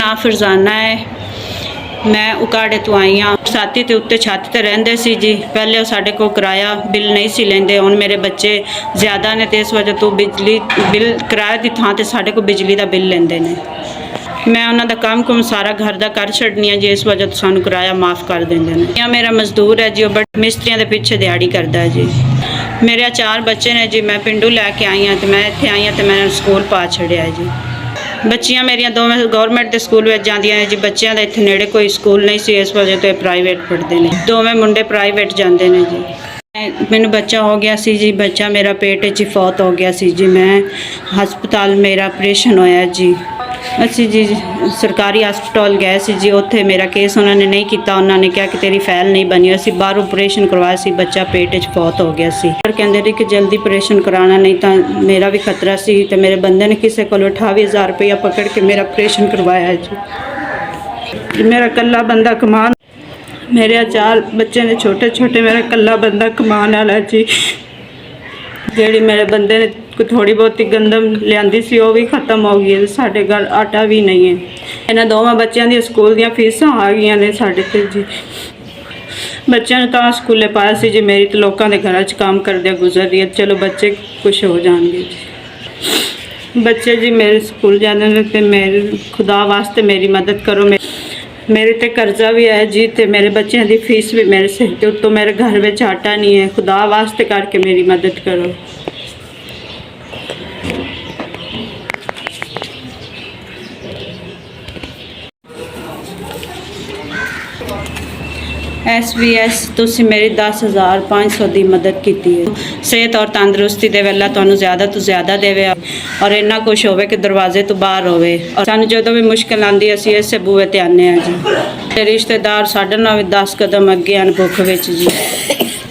नाम फरजाना है। मैं उकाड़े तो आई हाँ। साथी ते उत्ते छत ते रहिंदे सी जी। पहले वो साडे को किराया बिल नहीं सी लेंदे। हुण मेरे बच्चे ज़्यादा ने ते इस वजह तो बिजली बिल किराए दी थां ते साडे को बिजली दा बिल लेंदे ने। मैं उन्हां दा काम कुम सारा घर दा कर छड्डनी आ जी, इस वजह तो सानू किराया माफ़ कर देंदे ने। या मेरा मजदूर है जी, वो मिस्त्रियां दे पिछे दिहाड़ी करदा है जी। मेरे 4 बच्चे ने जी। मैं पिंडू लैके आई हाँ, तो मैं इत्थे आई हाँ तो मैंने स्कूल पा छड़िया है जी। बच्चियां मेरियां दोवें गौरमेंट के स्कूल में जांदियां ने जी। बच्चों का इत्थे नेड़े कोई स्कूल नहीं सी, इस वजह तो प्राइवेट पढ़ते हैं। दोवें मुंडे प्राइवेट जाते हैं जी। मैनू बच्चा हो गया सी जी। बच्चा मेरा पेट च फौत हो गया सी जी। मैं हस्पताल मेरा ऑपरेशन होया जी। असी जी सरकारी हस्पताल गए सी जी। उत्थे मेरा केस उन्होंने नहीं किया। उन्होंने कहा कि तेरी फाइल नहीं बनी। असी बाहर ऑपरेशन करवाया सी, बच्चा पेट च फौत हो गया सी। पर कहते रहे कि जल्दी ऑपरेशन कराना, नहीं तो मेरा भी खतरा सी। तो मेरे बंदे ने किसी को 28,000 रुपया पकड़ के मेरा ऑपरेशन करवाया जी। मेरा कल्ला बंदा कमान, मेरे 4 बच्चे ने छोटे छोटे। मेरा कल्ला बंदा कमान वाला जी। जी मेरे बंदे ने थोड़ी बहुती गंदम लियांदी सी, वो भी खत्म हो गई है। साढ़े घर आटा भी नहीं है। इन्होंने दोवां बच्चों दी स्कूल दी फीसां आ गई ने साढ़े ते जी। बच्चों ने तो स्कूले पाया सी जी। मेरी तो लोगों के घर च काम करदे गुजर रही है। चलो बच्चे कुछ हो जाएंगे जी। बच्चे जी मेरे स्कूल जाते हैं तो मेरे खुदा वास्ते मेरी मदद करो। मेरे ते कर्जा भी है जी। तो मेरे बच्चों की फीस भी मेरे सिर ते उत्तों मेरे घर में आटा नहीं है। खुदा वास्ते करके मेरी मदद करो। SVS तुसी मेरी 10,500 की मदद की है। सेहत और तंदुरुस्ती दे वेला तुहानू ज़्यादा तो ज़्यादा देवे और इन्ना कुछ होवे कि दरवाजे तो बाहर होवे। और सानू जो भी मुश्किल आती असी इसे बूहे ते आने जी। ते रिश्तेदार साडे नाल भी 10 कदम अगे हैं भुख विच जी।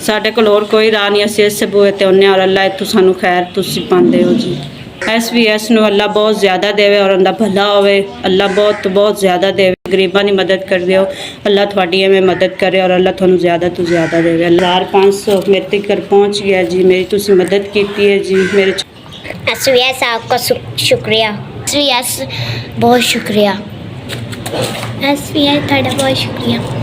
साडे कोल होर कोई राह नहीं, असी इसे बूहे ते आने और अल्लाह इत्थों सानू खैर तुसी पांदे हो जी। SVS नू अल्लाह बहुत ज़्यादा देवे और उनका भला होवे। अल्लाह बहुत बहुत ज़्यादा देवे। गरीबां की मदद कर दियो। अल्लाह थोड़ी एवें मदद करे और अल्लाह तुहानू ज़्यादा तो ज़्यादा देवे। 1,500 मेरे तक पहुँच गया जी। मेरी तुसी मदद की है जी। मेरे SVS आपका शुक्रिया। SVS बहुत शुक्रिया। SVS थोड़ा बहुत शुक्रिया।